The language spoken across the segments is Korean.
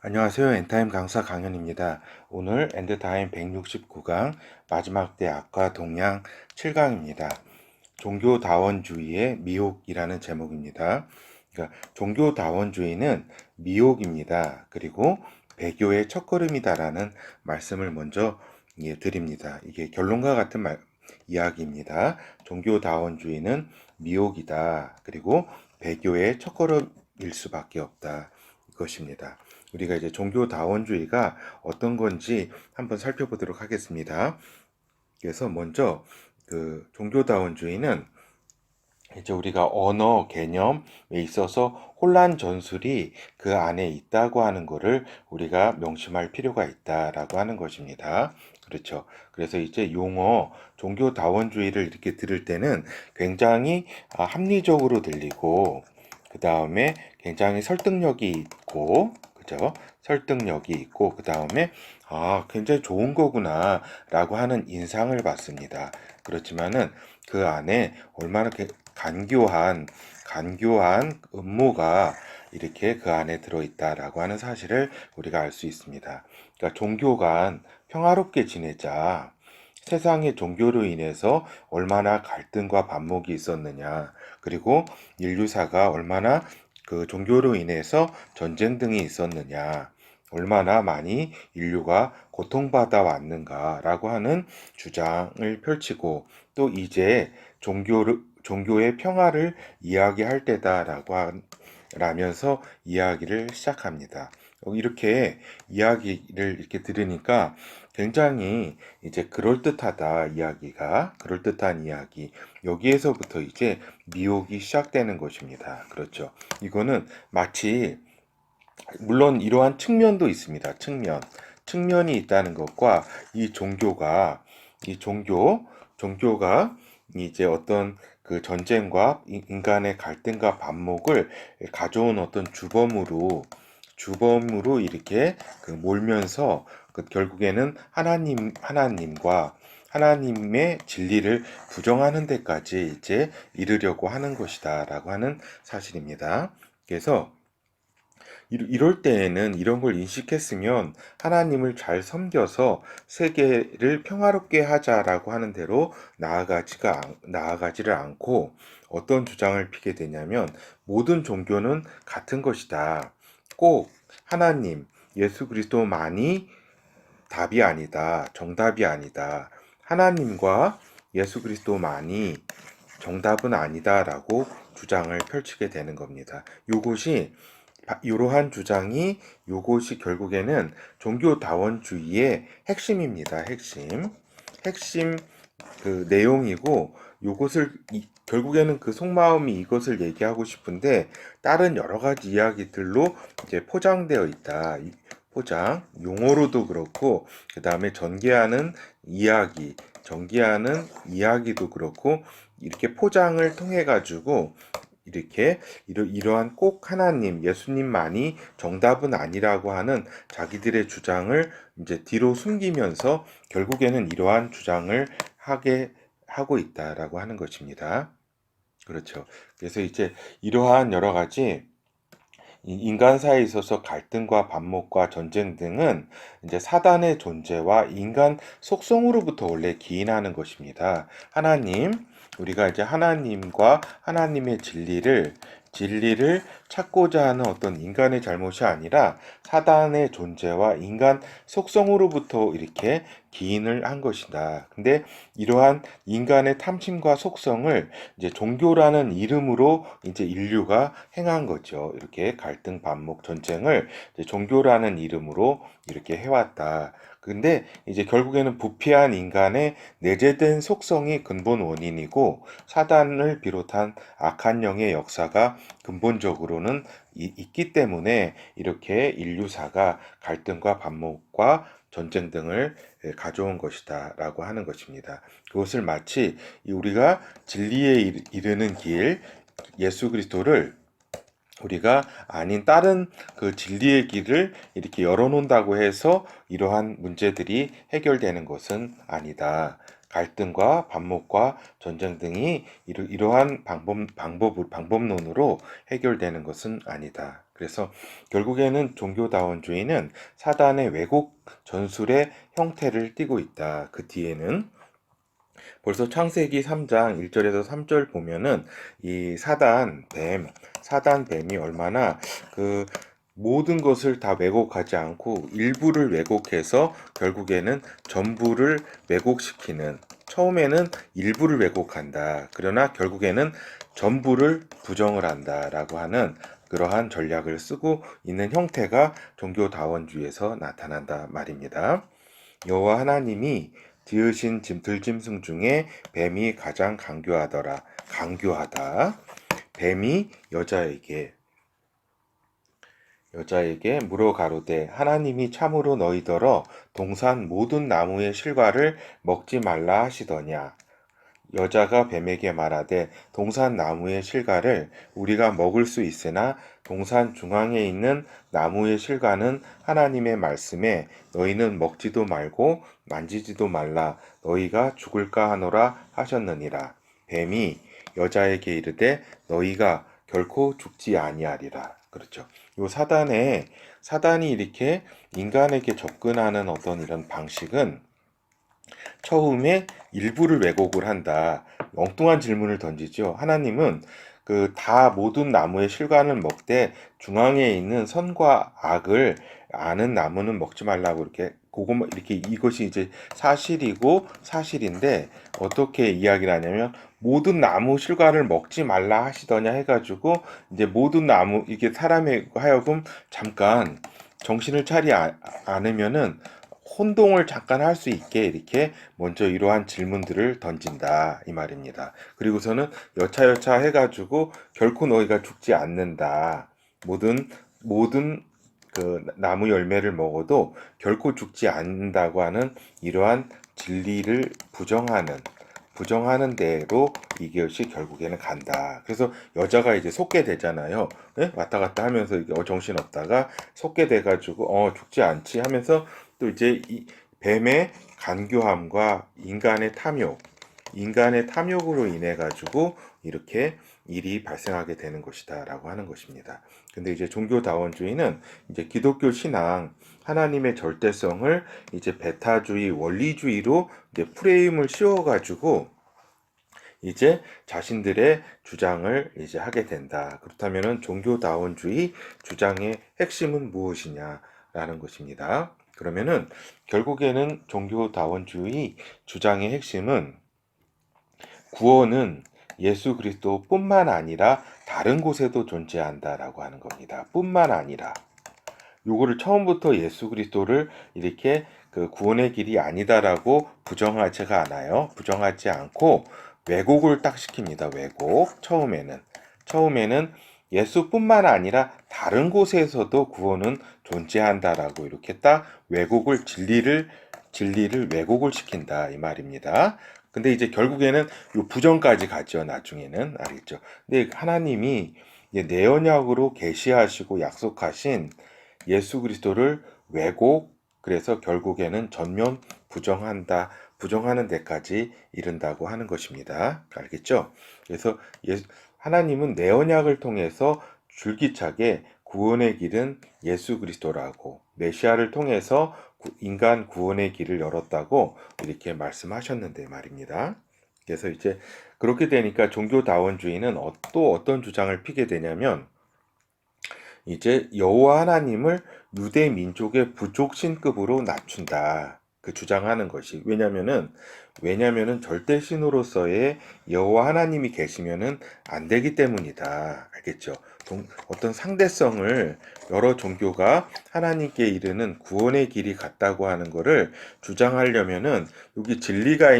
안녕하세요. 엔타임 강사 강현입니다. 오늘 엔드타임 169강 마지막 대 악과 동양 7강입니다. 종교다원주의의 미혹이라는 제목입니다. 그러니까 종교다원주의는 미혹입니다. 그리고 배교의 첫걸음이다라는 말씀을 먼저 드립니다. 이게 결론과 같은 이야기입니다. 종교다원주의는 미혹이다. 그리고 배교의 첫걸음일 수밖에 없다. 이것입니다. 우리가 이제 종교다원주의가 어떤 건지 한번 살펴보도록 하겠습니다. 그래서 먼저 종교다원주의는 이제 우리가 언어 개념에 있어서 혼란 전술이 그 안에 있다고 하는 것을 우리가 명심할 필요가 있다라고 하는 것입니다. 그렇죠. 그래서 이제 용어 종교다원주의를 이렇게 들을 때는 굉장히 합리적으로 들리고 그 다음에 굉장히 설득력이 있고 그죠? 설득력이 있고 그 다음에 굉장히 좋은 거구나 라고 하는 인상을 받습니다. 그렇지만은 그 안에 얼마나 간교한 음모가 이렇게 그 안에 들어있다라고 하는 사실을 우리가 알 수 있습니다. 그러니까 종교 간 평화롭게 지내자. 세상의 종교로 인해서 얼마나 갈등과 반목이 있었느냐. 그리고 인류사가 얼마나 그 종교로 인해서 전쟁 등이 있었느냐. 얼마나 많이 인류가 고통받아 왔는가라고 하는 주장을 펼치고 또 이제 종교의 평화를 이야기할 때다라고 라면서 이야기를 시작합니다. 이렇게 이야기를 이렇게 들으니까 굉장히 이제 그럴듯한 이야기. 여기에서부터 이제 미혹이 시작되는 것입니다. 그렇죠. 이거는 마치 물론 이러한 측면도 있습니다. 측면이 있다는 것과 종교가 이제 어떤 그 전쟁과 인간의 갈등과 반목을 가져온 어떤 주범으로 이렇게 몰면서 결국에는 하나님과 하나님의 진리를 부정하는 데까지 이제 이르려고 하는 것이다라고 하는 사실입니다. 그래서 이럴 때에는 이런 걸 인식했으면 하나님을 잘 섬겨서 세계를 평화롭게 하자라고 하는 대로 나아가지를 않고 어떤 주장을 피게 되냐면 모든 종교는 같은 것이다. 꼭 하나님, 예수 그리스도만이 답이 아니다. 정답이 아니다. 하나님과 예수 그리스도만이 정답은 아니다라고 주장을 펼치게 되는 겁니다. 이러한 주장이 요것이 결국에는 종교다원주의의 핵심입니다. 핵심 그 내용이고 요것을 결국에는 그 속마음이 이것을 얘기하고 싶은데 다른 여러 가지 이야기들로 이제 포장되어 있다. 용어로도 그렇고 그 다음에 전개하는 이야기도 그렇고 이렇게 포장을 통해 가지고 이렇게 이러한 꼭 하나님, 예수님만이 정답은 아니라고 하는 자기들의 주장을 이제 뒤로 숨기면서 결국에는 이러한 주장을 하고 있다라고 하는 것입니다. 그렇죠. 그래서 이제 이러한 여러 가지 인간 사이에 있어서 갈등과 반목과 전쟁 등은 이제 사단의 존재와 인간 속성으로부터 원래 기인하는 것입니다. 우리가 이제 하나님과 하나님의 진리를 찾고자 하는 어떤 인간의 잘못이 아니라 사단의 존재와 인간 속성으로부터 이렇게 기인을 한 것이다. 근데 이러한 인간의 탐심과 속성을 이제 종교라는 이름으로 이제 인류가 행한 거죠. 이렇게 갈등, 반목, 전쟁을 이제 종교라는 이름으로 이렇게 해왔다. 근데 이제 결국에는 부패한 인간의 내재된 속성이 근본 원인이고 사단을 비롯한 악한 영의 역사가 근본적으로는 있기 때문에 이렇게 인류사가 갈등과 반목과 전쟁 등을 가져온 것이다 라고 하는 것입니다. 그것을 마치 우리가 진리에 이르는 길 예수 그리스도를 우리가 아닌 다른 그 진리의 길을 이렇게 열어놓는다고 해서 이러한 문제들이 해결되는 것은 아니다. 갈등과 반목과 전쟁 등이 이러한 방법론으로 해결되는 것은 아니다. 그래서 결국에는 종교다원주의는 사단의 왜곡 전술의 형태를 띠고 있다. 그 뒤에는 벌써 창세기 3장 1절에서 3절 보면은 이 사단 뱀이 얼마나 그 모든 것을 다 왜곡하지 않고 일부를 왜곡해서 결국에는 전부를 왜곡시키는, 처음에는 일부를 왜곡한다. 그러나 결국에는 전부를 부정을 한다라고 하는 그러한 전략을 쓰고 있는 형태가 종교다원주의에서 나타난다 말입니다. 여호와 하나님이 지으신 들짐승 중에 뱀이 가장 강교하다. 뱀이 여자에게 물어 가로되 하나님이 참으로 너희더러 동산 모든 나무의 실과를 먹지 말라 하시더냐. 여자가 뱀에게 말하되 동산 나무의 실과를 우리가 먹을 수 있으나 동산 중앙에 있는 나무의 실과는 하나님의 말씀에 너희는 먹지도 말고 만지지도 말라 너희가 죽을까 하노라 하셨느니라. 뱀이 여자에게 이르되 너희가 결코 죽지 아니하리라. 그렇죠. 요 사단이 이렇게 인간에게 접근하는 어떤 이런 방식은 처음에 일부를 왜곡을 한다. 엉뚱한 질문을 던지죠. 하나님은 그 다 모든 나무의 실과를 먹되 중앙에 있는 선과 악을 아는 나무는 먹지 말라고 이렇게 이것이 이제 사실인데 어떻게 이야기를 하냐면 모든 나무 실과를 먹지 말라 하시더냐 해가지고 이제 모든 나무 이게 사람에 하여금 잠깐 정신을 않으면은 혼동을 잠깐 할 수 있게 이렇게 먼저 이러한 질문들을 던진다 이 말입니다. 그리고서는 여차여차 해가지고 결코 너희가 죽지 않는다. 모든 그 나무 열매를 먹어도 결코 죽지 않는다고 하는 이러한 진리를 부정하는 대로 이것이 결국에는 간다. 그래서 여자가 이제 속게 되잖아요. 네? 왔다 갔다 하면서 정신 없다가 속게 돼가지고 죽지 않지 하면서 또 이제 이 뱀의 간교함과 인간의 탐욕으로 인해 가지고 이렇게 일이 발생하게 되는 것이다라고 하는 것입니다. 근데 이제 종교다원주의는 이제 기독교 신앙 하나님의 절대성을 이제 베타주의, 원리주의로 이제 프레임을 씌워가지고 이제 자신들의 주장을 이제 하게 된다. 그렇다면은 종교다원주의 주장의 핵심은 무엇이냐라는 것입니다. 그러면은 결국에는 종교다원주의 주장의 핵심은 구원은 예수 그리스도뿐만 아니라 다른 곳에도 존재한다라고 하는 겁니다. 뿐만 아니라 요거를 처음부터 예수 그리스도를 이렇게 그 구원의 길이 아니다라고 부정하지가 않아요. 부정하지 않고 왜곡을 딱 시킵니다. 왜곡. 처음에는 예수뿐만 아니라 다른 곳에서도 구원은 존재한다라고 이렇게 딱 진리를 왜곡을 시킨다 이 말입니다. 근데 이제 결국에는 요 부정까지 가죠. 나중에는 알겠죠. 근데 하나님이 내 언약으로 계시하시고 약속하신 예수 그리스도를 그래서 결국에는 전면 부정하는 데까지 이른다고 하는 것입니다. 알겠죠? 그래서 하나님은 내 언약을 통해서 줄기차게 구원의 길은 예수 그리스도라고 메시아를 통해서 인간 구원의 길을 열었다고 이렇게 말씀하셨는데 말입니다. 그래서 이제 그렇게 되니까 종교다원주의는 또 어떤 주장을 피게 되냐면 이제 여호와 하나님을 유대 민족의 부족 신급으로 낮춘다. 그 주장하는 것이 왜냐면은 절대 신으로서의 여호와 하나님이 계시면은 안 되기 때문이다. 알겠죠? 어떤 상대성을 여러 종교가 하나님께 이르는 구원의 길이 같다고 하는 것을 주장하려면은 여기 진리가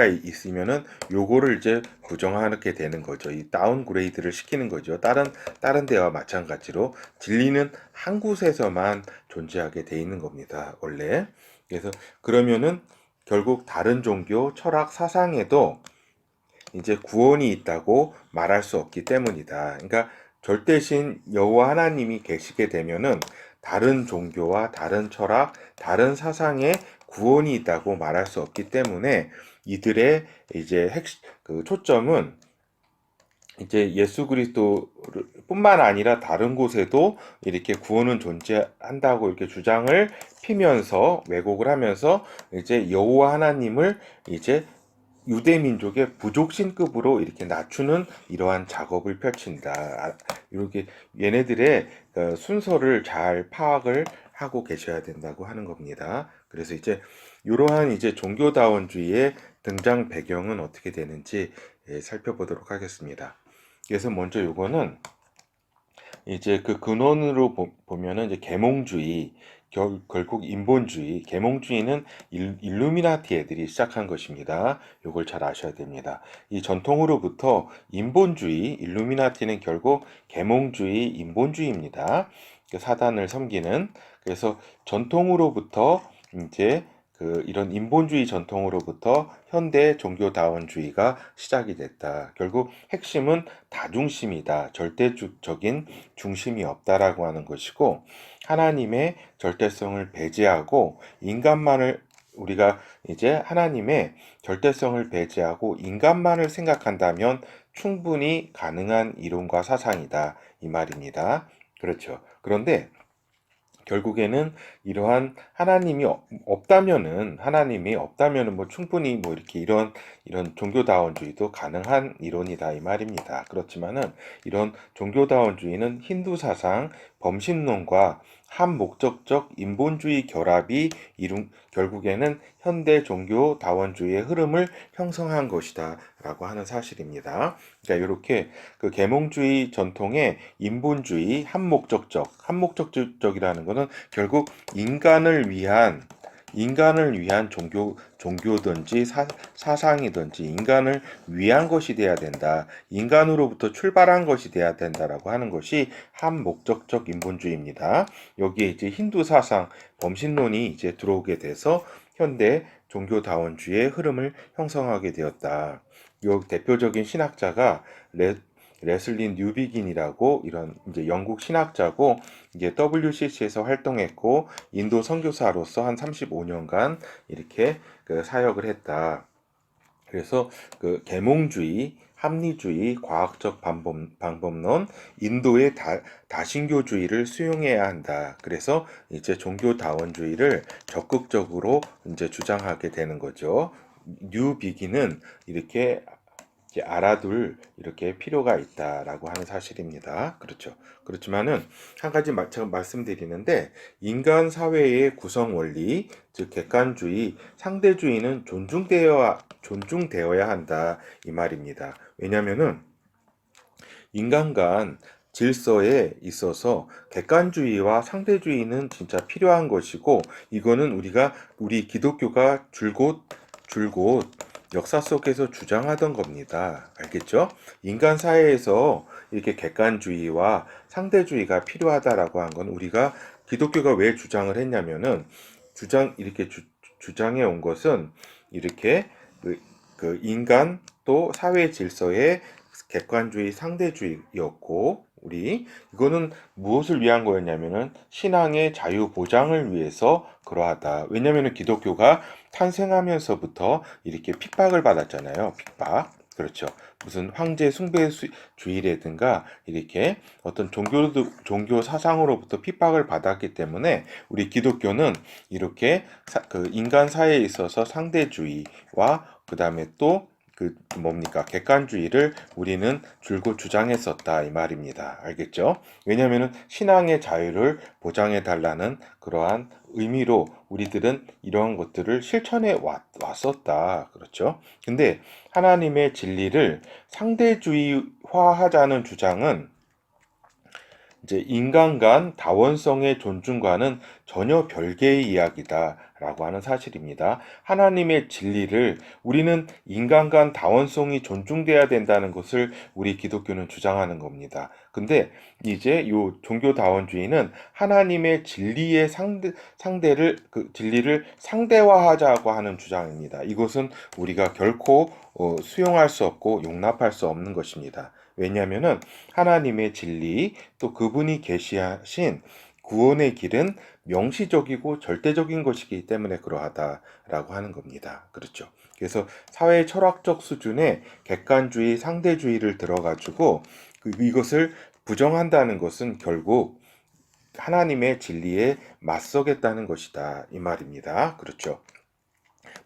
있으면은 요거를 이제 부정하게 되는 거죠. 이 다운그레이드를 시키는 거죠. 다른 데와 마찬가지로 진리는 한 곳에서만 존재하게 돼 있는 겁니다. 원래. 그래서 그러면은 결국 다른 종교, 철학, 사상에도 이제 구원이 있다고 말할 수 없기 때문이다. 그러니까 절대신 여호와 하나님이 계시게 되면은 다른 종교와 다른 철학, 다른 사상의 구원이 있다고 말할 수 없기 때문에 이들의 이제 초점은 이제 예수 그리스도뿐만 아니라 다른 곳에도 이렇게 구원은 존재한다고 이렇게 주장을 피면서 왜곡을 하면서 이제 여호와 하나님을 이제 유대 민족의 부족 신급으로 이렇게 낮추는 이러한 작업을 펼친다. 이렇게 얘네들의 순서를 잘 파악을 하고 계셔야 된다고 하는 겁니다. 그래서 이제 이러한 이제 종교다원주의의 등장 배경은 어떻게 되는지 살펴보도록 하겠습니다. 그래서 먼저 요거는 이제 그 근원으로 보면은 이제 계몽주의, 결국 인본주의, 계몽주의는 일루미나티 애들이 시작한 것입니다. 요걸 잘 아셔야 됩니다. 이 전통으로부터 인본주의, 일루미나티는 결국 계몽주의, 인본주의입니다. 사단을 섬기는. 그래서 전통으로부터 이제 이런 인본주의 전통으로부터 현대 종교다원주의가 시작이 됐다. 결국 핵심은 다중심이다. 절대적인 중심이 없다라고 하는 것이고 하나님의 절대성을 배제하고 인간만을 우리가 이제 하나님의 절대성을 배제하고 인간만을 생각한다면 충분히 가능한 이론과 사상이다. 이 말입니다. 그렇죠. 그런데 결국에는 이러한 하나님이 없다면은 뭐 충분히 뭐 이렇게 이런 종교다원주의도 가능한 이론이다 이 말입니다. 그렇지만은 이런 종교다원주의는 힌두 사상 범신론과 한목적적 인본주의 결합이 결국에는 현대 종교다원주의의 흐름을 형성한 것이다라고 하는 사실입니다. 그러니까 이렇게 그 계몽주의 전통의 인본주의 한목적적이라는 것은 결국 인간을 위한 종교든지 사상이든지 인간을 위한 것이 돼야 된다. 인간으로부터 출발한 것이 돼야 된다라고 하는 것이 한목적적 인본주의입니다. 여기에 이제 힌두 사상, 범신론이 이제 들어오게 돼서 현대 종교다원주의의 흐름을 형성하게 되었다. 요 대표적인 신학자가 레슬리 뉴비긴이라고 이런 이제 영국 신학자고 이제 WCC에서 활동했고 인도 선교사로서 한 35년간 이렇게 사역을 했다. 그래서 계몽주의, 합리주의, 과학적 방법론, 인도의 다신교주의를 수용해야 한다. 그래서 이제 종교다원주의를 적극적으로 이제 주장하게 되는 거죠. 뉴비긴은 이렇게 알아둘 이렇게 필요가 있다라고 하는 사실입니다. 그렇죠. 그렇지만은 한 가지 제가 말씀드리는데 인간 사회의 구성 원리, 즉 객관주의, 상대주의는 존중되어야 한다 이 말입니다. 왜냐하면은 인간 간 질서에 있어서 객관주의와 상대주의는 진짜 필요한 것이고 이거는 우리 기독교가 줄곧 역사 속에서 주장하던 겁니다. 알겠죠? 인간 사회에서 이렇게 객관주의와 상대주의가 필요하다라고 한 건 우리가 기독교가 왜 주장을 했냐면은 이렇게 주장해 온 것은 이렇게 그 인간 또 사회 질서의 객관주의, 상대주의였고 이거는 무엇을 위한 거였냐면은 신앙의 자유 보장을 위해서 그러하다. 왜냐면은 기독교가 탄생하면서부터 이렇게 핍박을 받았잖아요. 핍박. 그렇죠. 무슨 황제 숭배주의라든가 이렇게 어떤 종교 사상으로부터 핍박을 받았기 때문에 우리 기독교는 이렇게 인간 사회에 있어서 상대주의와 그 다음에 또 객관주의를 우리는 줄곧 주장했었다 이 말입니다. 알겠죠? 왜냐하면 신앙의 자유를 보장해 달라는 그러한 의미로 우리들은 이러한 것들을 실천해 왔었다. 그렇죠? 근데 하나님의 진리를 상대주의화하자는 주장은 이제 인간 간 다원성의 존중과는 전혀 별개의 이야기다라고 하는 사실입니다. 하나님의 진리를 우리는 인간 간 다원성이 존중돼야 된다는 것을 우리 기독교는 주장하는 겁니다. 근데 이제 요 종교다원주의는 하나님의 진리의 진리를 상대화하자고 하는 주장입니다. 이것은 우리가 결코 수용할 수 없고 용납할 수 없는 것입니다. 왜냐하면은 하나님의 진리 또 그분이 계시하신 구원의 길은 명시적이고 절대적인 것이기 때문에 그러하다라고 하는 겁니다. 그렇죠. 그래서 사회 철학적 수준의 객관주의, 상대주의를 들어가지고 이것을 부정한다는 것은 결국 하나님의 진리에 맞서겠다는 것이다. 이 말입니다. 그렇죠.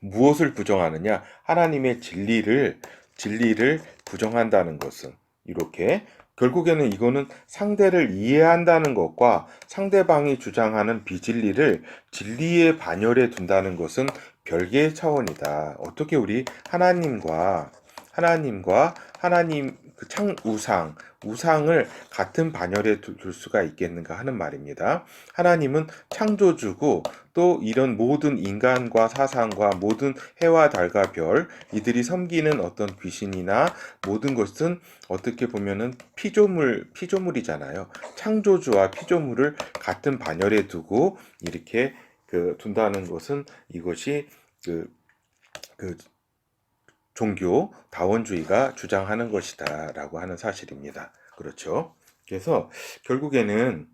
무엇을 부정하느냐? 하나님의 진리를 부정한다는 것은 이렇게 결국에는 이거는 상대를 이해한다는 것과 상대방이 주장하는 비진리를 진리의 반열에 둔다는 것은 별개의 차원이다. 어떻게 우리 하나님과 하나님 그 우상을 같은 반열에 둘 수가 있겠는가 하는 말입니다. 하나님은 창조주고 또 이런 모든 인간과 사상과 모든 해와 달과 별 이들이 섬기는 어떤 귀신이나 모든 것은 어떻게 보면은 피조물이잖아요. 창조주와 피조물을 같은 반열에 두고 이렇게 둔다는 것은 이것이 그 종교 다원주의가 주장하는 것이다라고 하는 사실입니다. 그렇죠. 그래서 결국에는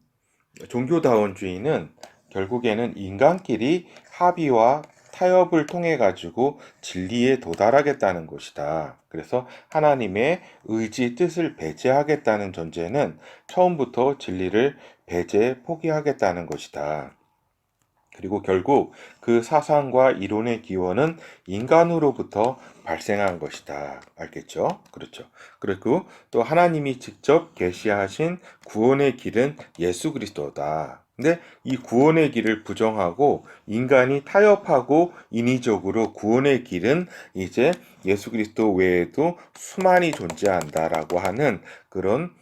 종교다원주의는 결국에는 인간끼리 합의와 타협을 통해 가지고 진리에 도달하겠다는 것이다. 그래서 하나님의 의지 뜻을 배제하겠다는 전제는 처음부터 진리를 포기하겠다는 것이다. 그리고 결국 그 사상과 이론의 기원은 인간으로부터 발생한 것이다. 알겠죠? 그렇죠. 그리고 또 하나님이 직접 계시하신 구원의 길은 예수 그리스도다. 근데 이 구원의 길을 부정하고 인간이 타협하고 인위적으로 구원의 길은 이제 예수 그리스도 외에도 수많이 존재한다라고 하는 그런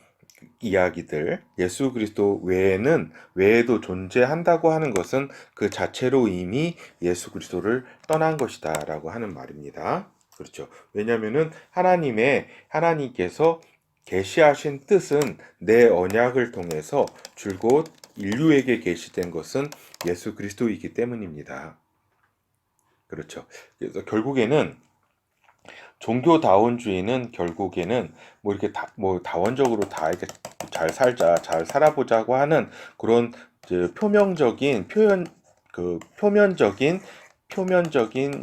이야기들, 예수 그리스도 외에도 존재한다고 하는 것은 그 자체로 이미 예수 그리스도를 떠난 것이다라고 하는 말입니다. 그렇죠. 왜냐하면은 하나님께서 계시하신 뜻은 내 언약을 통해서 줄곧 인류에게 계시된 것은 예수 그리스도이기 때문입니다. 그렇죠. 그래서 결국에는 종교다원주의는 결국에는 뭐 이렇게 다원적으로 다 이렇게 잘 살자, 잘 살아보자고 하는 그런 표면적인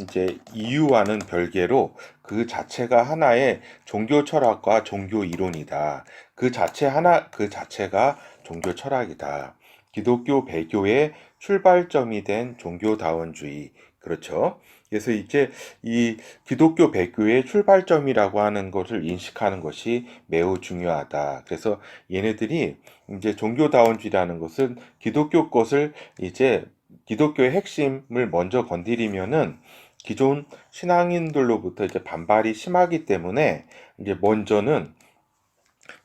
이제 이유와는 별개로 그 자체가 하나의 종교 철학과 종교 이론이다. 그 자체가 종교 철학이다. 기독교 배교의 출발점이 된 종교다원주의. 그렇죠. 그래서 이제 이 기독교 배교의 출발점이라고 하는 것을 인식하는 것이 매우 중요하다. 그래서 얘네들이 이제 종교다원주의라는 것은 기독교 것을 이제 기독교의 핵심을 먼저 건드리면은 기존 신앙인들로부터 이제 반발이 심하기 때문에 이제 먼저는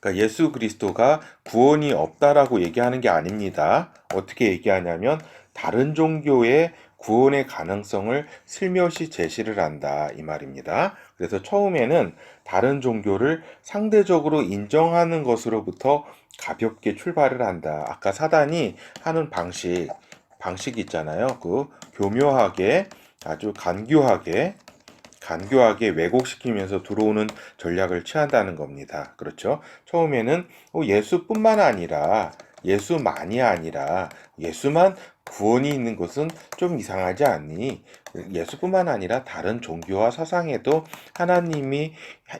그러니까 예수 그리스도가 구원이 없다라고 얘기하는 게 아닙니다. 어떻게 얘기하냐면 다른 종교의 구원의 가능성을 슬며시 제시를 한다 이 말입니다. 그래서 처음에는 다른 종교를 상대적으로 인정하는 것으로부터 가볍게 출발을 한다. 아까 사단이 하는 방식이 있잖아요. 그 교묘하게 아주 간교하게 왜곡시키면서 들어오는 전략을 취한다는 겁니다. 그렇죠? 처음에는 예수만이 아니라 예수만 구원이 있는 것은 좀 이상하지 않니? 예수뿐만 아니라 다른 종교와 사상에도 하나님이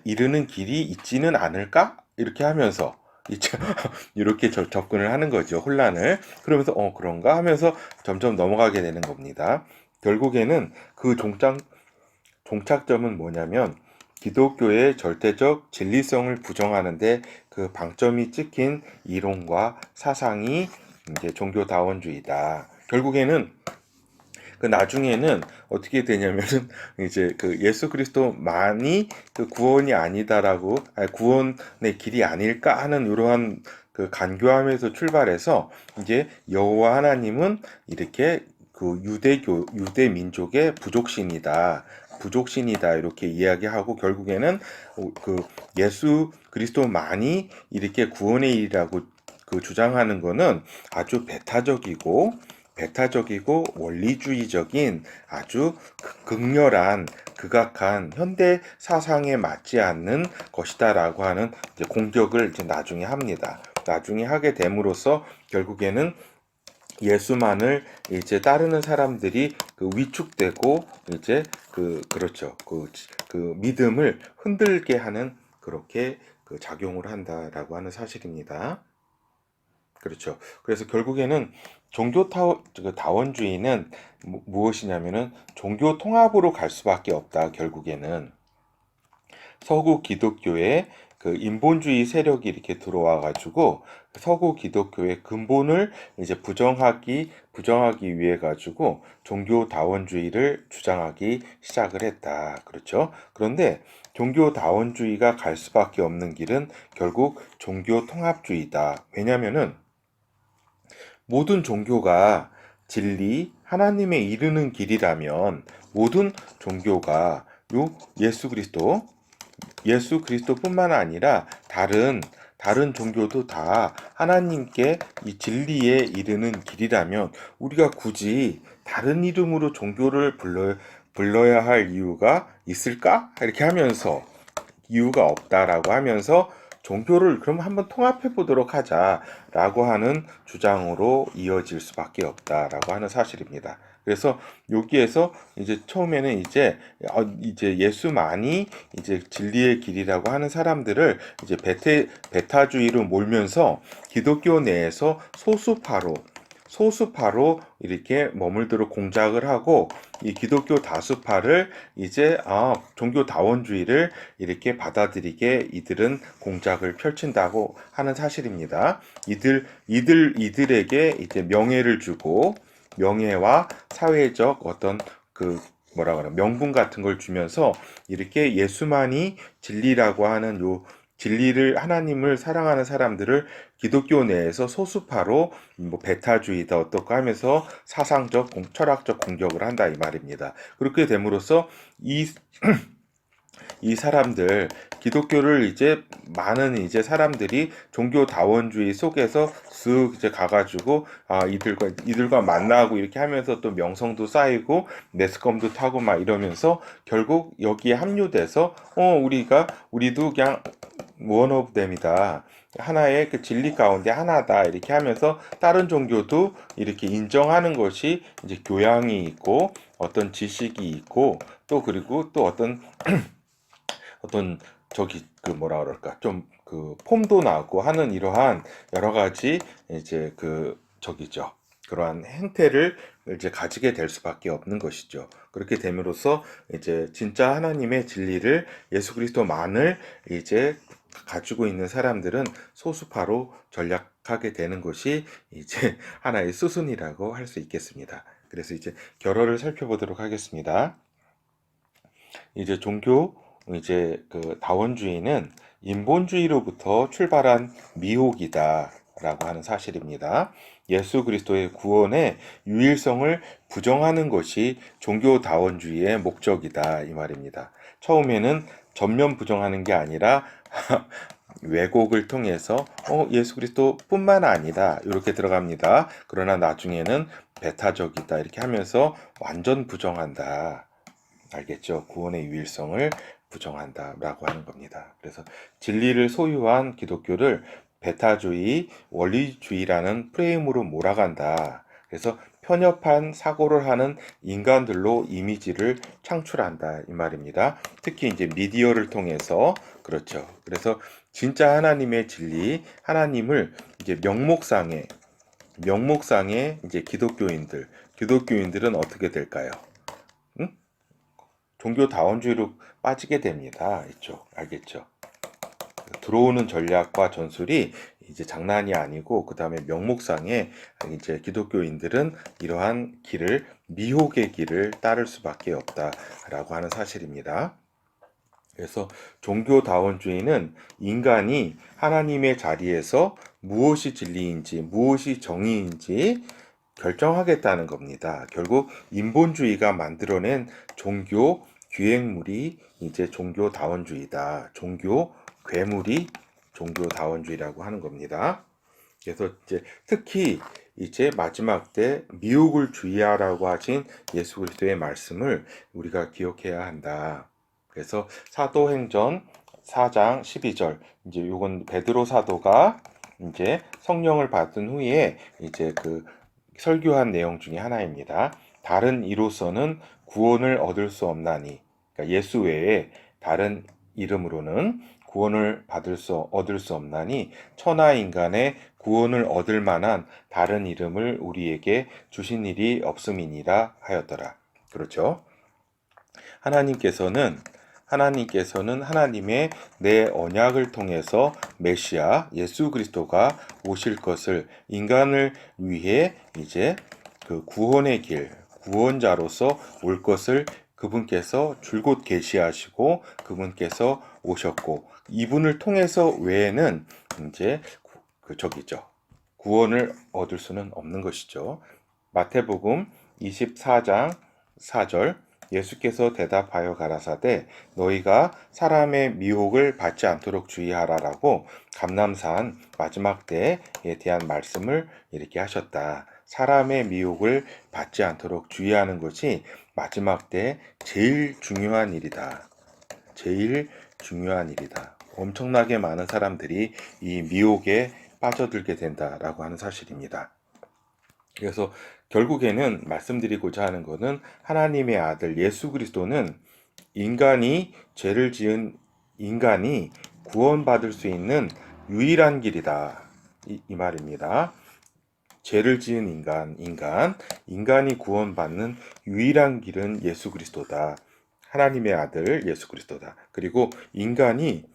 이르는 길이 있지는 않을까? 이렇게 하면서 이렇게 접근을 하는 거죠. 혼란을. 그러면서 그런가 하면서 점점 넘어가게 되는 겁니다. 결국에는 그 종착점은 뭐냐면 기독교의 절대적 진리성을 부정하는데 그 방점이 찍힌 이론과 사상이 이제 종교다원주의다. 결국에는 그 나중에는 어떻게 되냐면은 이제 그 예수 그리스도만이 그 구원이 아니다라고 구원의 길이 아닐까 하는 이러한 그 간교함에서 출발해서 이제 여호와 하나님은 이렇게 그 유대 민족의 부족신이다 이렇게 이야기하고 결국에는 그 예수 그리스도만이 이렇게 구원의 일이라고 그 주장하는 거는 아주 배타적이고 원리주의적인 아주 극렬한 극악한 현대 사상에 맞지 않는 것이다라고 하는 이제 공격을 이제 나중에 합니다. 나중에 하게 됨으로써 결국에는 예수만을 이제 따르는 사람들이 그 위축되고 이제 그렇죠. 그 믿음을 흔들게 하는 그렇게 그 작용을 한다라고 하는 사실입니다. 그렇죠. 그래서 결국에는 다원주의는 무엇이냐면은 종교 통합으로 갈 수밖에 없다. 결국에는 서구 기독교의 그 인본주의 세력이 이렇게 들어와 가지고 서구 기독교의 근본을 이제 부정하기 위해 가지고 종교 다원주의를 주장하기 시작을 했다. 그렇죠? 그런데 종교 다원주의가 갈 수밖에 없는 길은 결국 종교 통합주의다. 왜냐면은 모든 종교가 진리, 하나님에 이르는 길이라면 모든 종교가 요 예수 그리스도뿐만 아니라 다른 종교도 다 하나님께 이 진리에 이르는 길이라면 우리가 굳이 다른 이름으로 종교를 불러야 할 이유가 있을까? 이렇게 하면서 이유가 없다라고 하면서 종교를 그럼 한번 통합해 보도록 하자라고 하는 주장으로 이어질 수밖에 없다라고 하는 사실입니다. 그래서 여기에서 이제 처음에는 이제 예수만이 이제 진리의 길이라고 하는 사람들을 이제 베타주의로 몰면서 기독교 내에서 소수파로 이렇게 머물도록 공작을 하고 이 기독교 다수파를 이제 종교 다원주의를 이렇게 받아들이게 이들은 공작을 펼친다고 하는 사실입니다. 이들에게 이제 명예를 주고 명예와 사회적 어떤 그 뭐라 그래 명분 같은 걸 주면서 이렇게 예수만이 진리라고 하는 요 진리를 하나님을 사랑하는 사람들을 기독교 내에서 소수파로 뭐 베타주의다 어떻고 하면서 철학적 공격을 한다 이 말입니다. 그렇게 됨으로써 이 사람들 기독교를 이제 많은 이제 사람들이 종교 다원주의 속에서 쓱 이제 가가지고 이들과 만나고 이렇게 하면서 또 명성도 쌓이고 매스컴도 타고 막 이러면서 결국 여기에 합류돼서 우리도 그냥 원 오브 댐이다. 하나의 그 진리 가운데 하나다. 이렇게 하면서 다른 종교도 이렇게 인정하는 것이 이제 교양이 있고 어떤 지식이 있고 또 그리고 또 어떤 저기 그 뭐라 그럴까 좀 그 폼도 나고 하는 이러한 여러 가지 이제 저기죠. 그러한 행태를 이제 가지게 될 수밖에 없는 것이죠. 그렇게 됨으로써 이제 진짜 하나님의 진리를 예수 그리스도만을 이제 가지고 있는 사람들은 소수파로 전락하게 되는 것이 이제 하나의 수순이라고 할 수 있겠습니다. 그래서 이제 결어를 살펴보도록 하겠습니다. 이제 이제 그 다원주의는 인본주의로부터 출발한 미혹이다라고 하는 사실입니다. 예수 그리스도의 구원의 유일성을 부정하는 것이 종교 다원주의의 목적이다 이 말입니다. 처음에는 전면 부정하는 게 아니라 왜곡을 통해서 예수 그리스도뿐만 아니다 이렇게 들어갑니다. 그러나 나중에는 배타적이다 이렇게 하면서 완전 부정한다. 알겠죠? 구원의 유일성을 부정한다라고 하는 겁니다. 그래서 진리를 소유한 기독교를 배타주의, 원리주의라는 프레임으로 몰아간다. 그래서 편협한 사고를 하는 인간들로 이미지를 창출한다 이 말입니다. 특히 이제 미디어를 통해서 그렇죠. 그래서 진짜 하나님의 진리, 하나님을 이제 명목상의 이제 기독교인들은 어떻게 될까요? 응? 종교 다원주의로 빠지게 됩니다. 이쪽 알겠죠? 들어오는 전략과 전술이 이제 장난이 아니고 그 다음에 명목상에 이제 기독교인들은 이러한 미혹의 길을 따를 수밖에 없다라고 하는 사실입니다. 그래서 종교다원주의는 인간이 하나님의 자리에서 무엇이 진리인지 무엇이 정의인지 결정하겠다는 겁니다. 결국 인본주의가 만들어낸 종교 기획물이 이제 종교다원주의다. 종교 괴물이 종교다원주의라고 하는 겁니다. 그래서 이제 특히 이제 마지막 때 미혹을 주의하라고 하신 예수 그리스도의 말씀을 우리가 기억해야 한다. 그래서 사도행전 4장 12절 이제 요건 베드로 사도가 이제 성령을 받은 후에 이제 설교한 내용 중에 하나입니다. 다른 이로서는 구원을 얻을 수 없나니, 그러니까 예수 외에 다른 이름으로는 구원을 얻을 수 없나니 천하 인간의 구원을 얻을 만한 다른 이름을 우리에게 주신 일이 없음이니라 하였더라. 그렇죠? 하나님께서는 하나님의 내 언약을 통해서 메시아 예수 그리스도가 오실 것을 인간을 위해 이제 그 구원의 길, 구원자로서 올 것을 그분께서 줄곧 계시하시고 그분께서 오셨고 이분을 통해서 외에는 이제 저기죠. 구원을 얻을 수는 없는 것이죠. 마태복음 24장 4절 예수께서 대답하여 가라사대 너희가 사람의 미혹을 받지 않도록 주의하라라고 감람산 마지막 때에 대한 말씀을 이렇게 하셨다. 사람의 미혹을 받지 않도록 주의하는 것이 마지막 때 제일 중요한 일이다. 제일 중요한 일이다. 엄청나게 많은 사람들이 이 미혹에 빠져들게 된다라고 하는 사실입니다. 그래서 결국에는 말씀드리고자 하는 것은 하나님의 아들 예수 그리스도는 죄를 지은 인간이 구원받을 수 있는 유일한 길이다. 이 말입니다. 죄를 지은 인간이 구원받는 유일한 길은 예수 그리스도다. 하나님의 아들 예수 그리스도다. 그리고 인간이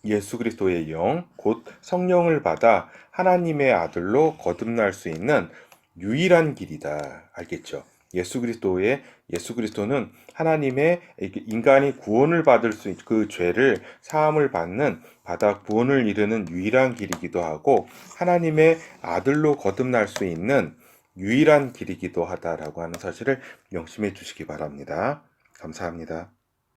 예수 그리스도의 영, 곧 성령을 받아 하나님의 아들로 거듭날 수 있는 유일한 길이다. 알겠죠? 예수 그리스도는 하나님의 인간이 구원을 받을 수 있는 그 죄를 사함을 받아 구원을 이루는 유일한 길이기도 하고 하나님의 아들로 거듭날 수 있는 유일한 길이기도 하다라고 하는 사실을 명심해 주시기 바랍니다. 감사합니다.